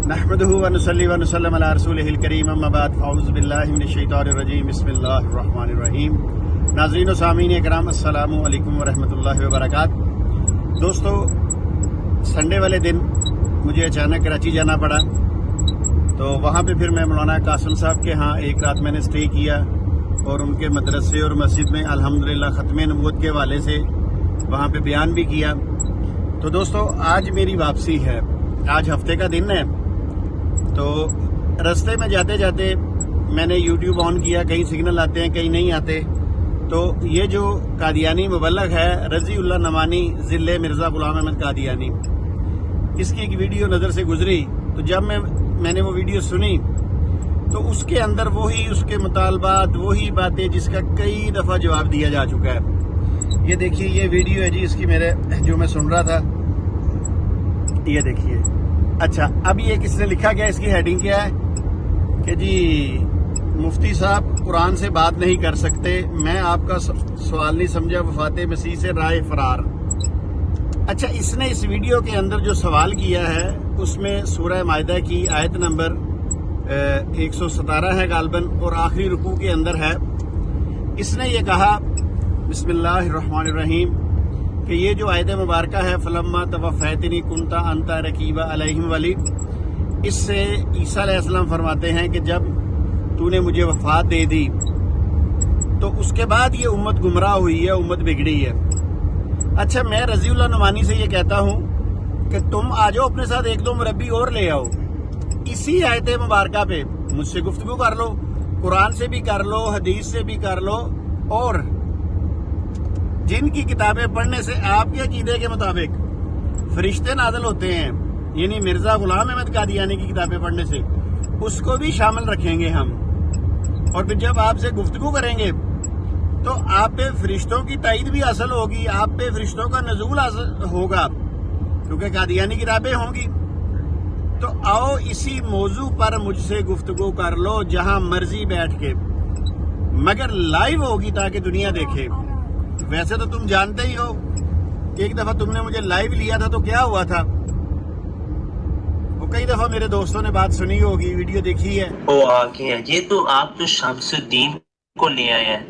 نحمده ونصلي ونسلم على رسوله الكريم اما بعد اعوذ باللہ من الشیطان الرجیم بسم اللہ الرحمن الرحیم. ناظرین و سامعین کرام السلام علیکم ورحمۃ اللہ وبرکاتہ. دوستو سنڈے والے دن مجھے اچانک کراچی جانا پڑا، تو وہاں پہ پھر میں مولانا قاسم صاحب کے ہاں ایک رات میں نے اسٹے کیا اور ان کے مدرسے اور مسجد میں الحمدللہ ختم نبوت کے حوالے سے وہاں پہ بیان بھی کیا. تو دوستو آج میری واپسی ہے، آج ہفتے کا دن ہے. تو رستے میں جاتے جاتے میں نے یوٹیوب آن کیا، کہیں سگنل آتے ہیں کہیں نہیں آتے. تو یہ جو قادیانی مبلغ ہے رضی اللہ نعمانی ضلع مرزا غلام احمد قادیانی، اس کی ایک ویڈیو نظر سے گزری. تو جب میں نے وہ ویڈیو سنی تو اس کے اندر وہی اس کے مطالبات، وہی باتیں جس کا کئی دفعہ جواب دیا جا چکا ہے. یہ دیکھیے یہ ویڈیو ہے جی اس کی، میرے جو میں سن رہا تھا، یہ دیکھیے. اچھا اب یہ کس نے لکھا گیا، اس کی ہیڈنگ کیا ہے کہ جی مفتی صاحب قرآن سے بات نہیں کر سکتے، میں آپ کا سوال نہیں سمجھا، وفات مسیح سے رائے فرار. اچھا اس نے اس ویڈیو کے اندر جو سوال کیا ہے اس میں سورہ مائدہ کی آیت نمبر 117 ہے غالباً، اور آخری رکوع کے اندر ہے. اس نے یہ کہا بسم اللہ الرحمن الرحیم کہ یہ جو آیت مبارکہ ہے فلما توفیتنی کنت انت رقیب علیہم والی، اس سے عیسیٰ علیہ السلام فرماتے ہیں کہ جب تو نے مجھے وفات دے دی تو اس کے بعد یہ امت گمراہ ہوئی ہے، امت بگڑی ہے. اچھا میں رضی اللہ نعمانی سے یہ کہتا ہوں کہ تم آ جاؤ اپنے ساتھ ایک دو مربی اور لے آؤ، اسی آیت مبارکہ پہ مجھ سے گفتگو کر لو، قرآن سے بھی کر لو، حدیث سے بھی کر لو، اور جن کی کتابیں پڑھنے سے آپ کے عقیدے کے مطابق فرشتے نازل ہوتے ہیں، یعنی مرزا غلام احمد قادیانی کی کتابیں پڑھنے سے، اس کو بھی شامل رکھیں گے ہم. اور پھر جب آپ سے گفتگو کریں گے تو آپ پہ فرشتوں کی تائید بھی حاصل ہوگی، آپ پہ فرشتوں کا نزول حاصل ہوگا کیونکہ قادیانی کتابیں ہوں گی. تو آؤ اسی موضوع پر مجھ سے گفتگو کر لو جہاں مرضی بیٹھ کے، مگر لائیو ہوگی تاکہ دنیا دیکھے. ویسے تو تم جانتے ہی ہو، ایک دفعہ تم نے مجھے لائیو لیا تھا تو کیا ہوا تھا، وہ کئی دفعہ میرے دوستوں نے بات سنی ہوگی، ویڈیو دیکھی ہے. وہ آ گیا، یہ تو آپ تو شمس الدین کو لے آئے ہیں.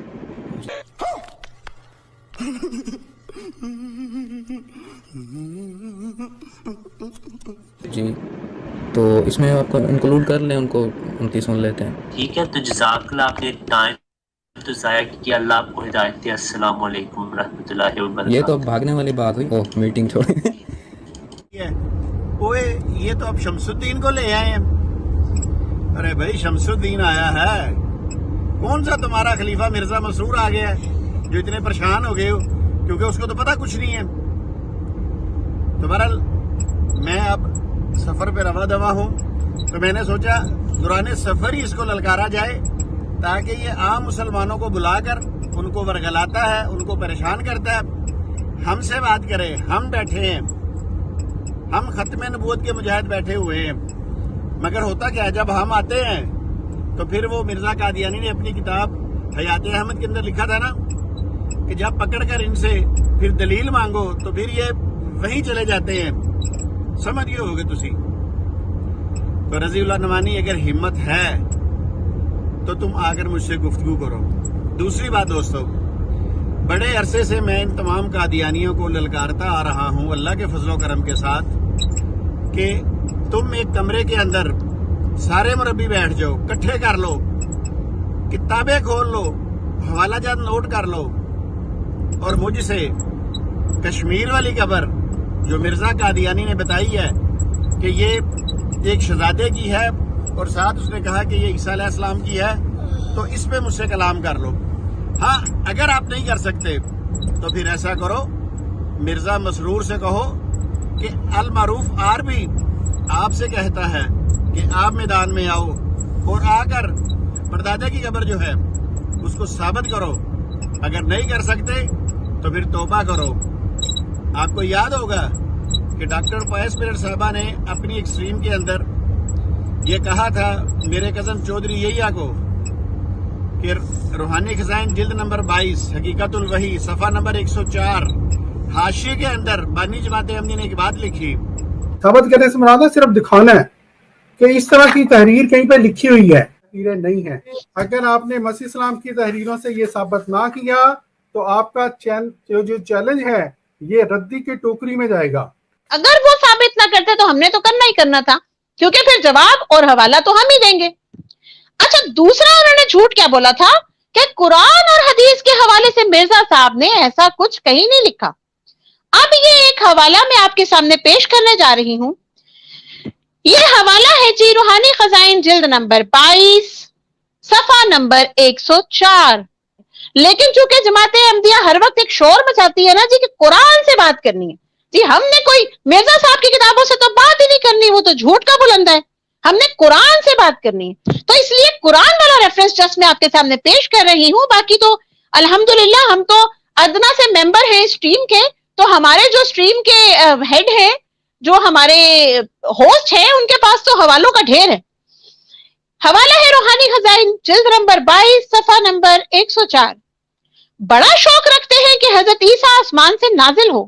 جی تو اس میں آپ کو انکلوڈ کر لیں، ان کو ان کی سن لیتے ہیں. ٹھیک ہے، تو جزاک اللہ، آپ نے ٹائم تو ضائع کیا، اللہ آپ کو ہدایت دے. السلام علیکم رحمۃ اللہ وبرکاتہ. یہ تو اب بھاگنے والی بات ہوئی، اوہ میٹنگ چھوڑیں. اوے یہ تو اب شمس الدین کو لے آئے ہیں. ارے بھائی شمس الدین آیا ہے، کون سا تمہارا خلیفہ مرزا مسرور آ گیا ہے جو اتنے پریشان ہو گئے ہو، کیونکہ اس کو تو پتہ کچھ نہیں ہے. تو بہرحال میں اب سفر پہ رواں دواں ہوں، تو میں نے سوچا دوران سفر ہی اس کو للکارا جائے تاکہ یہ عام مسلمانوں کو بلا کر ان کو ورگلاتا ہے، ان کو پریشان کرتا ہے. ہم سے بات کرے، ہم بیٹھے ہیں، ہم ختم نبوت کے مجاہد بیٹھے ہوئے ہیں، مگر ہوتا کیا ہے جب ہم آتے ہیں تو پھر وہ مرزا قادیانی نے اپنی کتاب حیات احمد کے اندر لکھا تھا نا کہ جب پکڑ کر ان سے پھر دلیل مانگو تو پھر یہ وہیں چلے جاتے ہیں. سمجھ گئے ہوگے تسی. تو رضی اللہ نعمانی اگر ہمت ہے تو تم آ کر مجھ سے گفتگو کرو. دوسری بات دوستو، بڑے عرصے سے میں ان تمام قادیانیوں کو للکارتا آ رہا ہوں اللہ کے فضل و کرم کے ساتھ کہ تم ایک کمرے کے اندر سارے مربی بیٹھ جاؤ، کٹھے کر لو، کتابیں کھول لو، حوالہ جات نوٹ کر لو، اور مجھ سے کشمیر والی قبر جو مرزا قادیانی نے بتائی ہے کہ یہ ایک شہزادے کی ہے اور ساتھ اس نے کہا کہ یہ عیسیٰ علیہ السلام کی ہے، تو اس پہ مجھ سے کلام کر لو. ہاں اگر آپ نہیں کر سکتے تو پھر ایسا کرو، مرزا مسرور سے کہو کہ المعروف آر بھی آپ سے کہتا ہے کہ آپ میدان میں آؤ اور آ کر پردادا کی قبر جو ہے اس کو ثابت کرو. اگر نہیں کر سکتے تو پھر توبہ کرو. آپ کو یاد ہوگا کہ ڈاکٹر فیض پیرر صاحبہ نے اپنی ایک اسٹریم کے اندر یہ کہا تھا میرے کزن چودھری یحییٰ کو کہ روحانی خزائن جلد نمبر 22 حقیقت الوحی صفحہ نمبر 104 حاشیے کے اندر بانی جماعت احمدی نے ایک بات لکھی، ثابت کرنے سے مراد ہے صرف دکھانا ہے. کہ اس طرح کی تحریر کہیں پہ لکھی ہوئی ہے، تحریریں نہیں ہیں۔ اگر آپ نے مسیح اسلام کی تحریروں سے یہ ثابت نہ کیا تو آپ کا جو چیلنج ہے یہ ردی کی ٹوکری میں جائے گا۔ اگر وہ ثابت نہ کرتے تو ہم نے تو کرنا ہی کرنا تھا، کیونکہ پھر جواب اور حوالہ تو ہم ہی دیں گے۔ اچھا، دوسرا انہوں نے جھوٹ کیا بولا تھا کہ قرآن اور حدیث کے حوالے سے مرزا صاحب نے ایسا کچھ کہیں نہیں لکھا۔ اب یہ ایک حوالہ میں آپ کے سامنے پیش کرنے جا رہی ہوں۔ یہ حوالہ ہے جی روحانی خزائن جلد نمبر 22 صفحہ نمبر 104۔ لیکن چونکہ جماعت احمدیہ ہر وقت ایک شور مچاتی ہے نا جی کہ قرآن سے بات کرنی ہے، جی ہم نے کوئی مرزا صاحب کی کتابوں سے تو بات ہی نہیں کرنی، وہ تو جھوٹ کا بلندہ ہے، ہم نے قرآن سے بات کرنی ہے۔ تو اس لیے قرآن والا ریفرنس جسٹ میں آپ کے سامنے پیش کر رہی ہوں۔ باقی تو الحمدللہ ہم تو ادنا سے ممبر ہیں اسٹریم کے، تو ہمارے جو اسٹریم کے ہیڈ ہیں، جو ہمارے ہوسٹ ہیں، ان کے پاس تو حوالوں کا ڈھیر ہے۔ حوالہ ہے روحانی خزائن جلد نمبر 22 صفحہ نمبر 104۔ بڑا شوق رکھتے ہیں کہ حضرت عیسیٰ آسمان سے نازل ہو،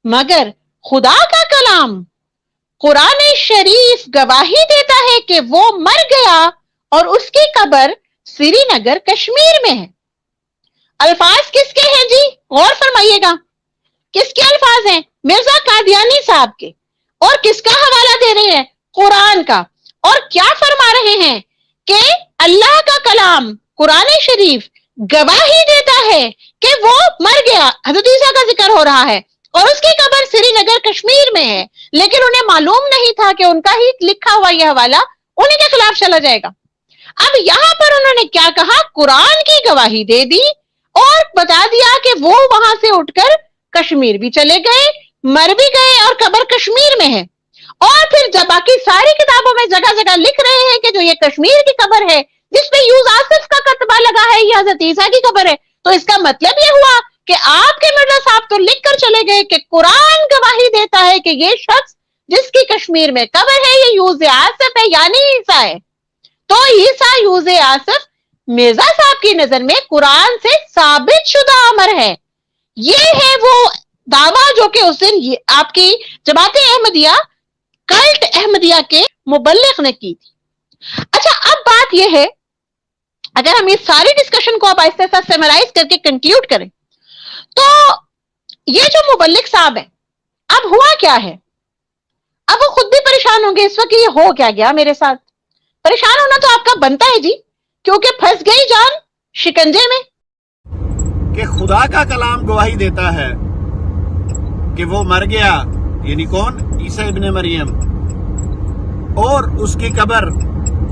مگر خدا کا کلام قرآن شریف گواہی دیتا ہے کہ وہ مر گیا اور اس کی قبر سری نگر کشمیر میں ہے۔ الفاظ کس کے ہیں جی؟ غور فرمائیے گا، کس کے الفاظ ہیں؟ مرزا قادیانی صاحب کے۔ اور کس کا حوالہ دے رہے ہیں؟ قرآن کا۔ اور کیا فرما رہے ہیں کہ اللہ کا کلام قرآن شریف گواہی دیتا ہے کہ وہ مر گیا، حضرت عیسیٰ کا ذکر ہو رہا ہے، اور اس کی قبر سری نگر کشمیر میں ہے، لیکن انہیں معلوم نہیں تھا کہ ان کا ہی لکھا ہوا یہ حوالہ انہیں کے خلاف چلا جائے گا۔ اب یہاں پر انہوں نے کیا کہا؟ قرآن کی گواہی دے دی اور بتا دیا کہ وہ وہاں سے اٹھ کر کشمیر بھی چلے گئے، مر بھی گئے اور قبر کشمیر میں ہے۔ اور پھر جب باقی ساری کتابوں میں جگہ جگہ لکھ رہے ہیں کہ جو یہ کشمیر کی قبر ہے جس پہ یوز آصف کا کتبہ لگا ہے یہ حضرت عیسیٰ کی قبر ہے، تو اس کا مطلب یہ ہوا کہ آپ کے مرزا صاحب تو لکھ کر چلے گئے کہ قرآن گواہی دیتا ہے کہ یہ شخص جس کی کشمیر میں قبر ہے یہ یوز آصف ہے، یعنی عیسیٰ ہے۔ تو عیسیٰ یوز آصف مرزا صاحب کی نظر میں قرآن سے ثابت شدہ امر ہے۔ یہ ہے وہ دعویٰ جو کہ اس دن آپ کی جماعت احمدیہ کلٹ احمدیہ کے مبلغ نے کی تھی۔ اچھا، اب بات یہ ہے، اگر ہم اس ساری ڈسکشن کو اب آہستہ آہستہ سمرائز کر کے کنکلیوڈ کریں تو یہ جو مبلغ صاحب ہیں، اب ہوا کیا ہے؟ اب وہ خود بھی پریشان ہوں گے اس وقت یہ ہو کیا گیا میرے ساتھ۔ پریشان ہونا تو آپ کا بنتا ہے جی، کیونکہ پھنس گئی جان شکنجے میں۔ کہ خدا کا کلام گواہی دیتا ہے کہ وہ مر گیا، یعنی کون؟ عیسیٰ ابن مریم، اور اس کی قبر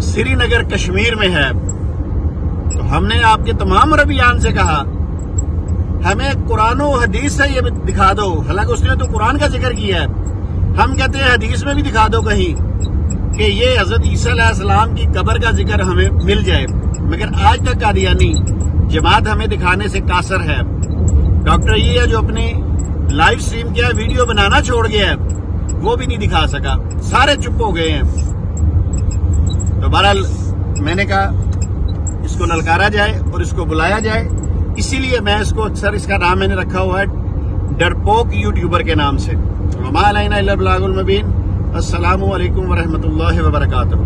سری نگر کشمیر میں ہے۔ تو ہم نے آپ کے تمام ربیان سے کہا ہمیں قرآن و حدیث سے یہ دکھا دو، حالانکہ اس نے تو قرآن کا ذکر کیا ہے، ہم کہتے ہیں حدیث میں بھی دکھا دو کہیں کہ یہ حضرت عیسیٰ علیہ السلام کی قبر کا ذکر ہمیں مل جائے، مگر آج تک قادیانی جماعت ہمیں دکھانے سے قاصر ہے۔ ڈاکٹر یہ ہے جو اپنی لائیو سٹریم کیا ویڈیو بنانا چھوڑ گیا ہے، وہ بھی نہیں دکھا سکا، سارے چپ ہو گئے ہیں۔ تو بہرحال میں نے کہا اس کو للکارا جائے اور اس کو بلایا جائے، اسی لیے میں اس کو اکثر اس کا نام میں نے رکھا ہوا ہے ڈرپوک یوٹیوبر کے نام سے۔ وما علینا الا البلاغ المبین۔ السلام علیکم ورحمۃ اللہ وبرکاتہ۔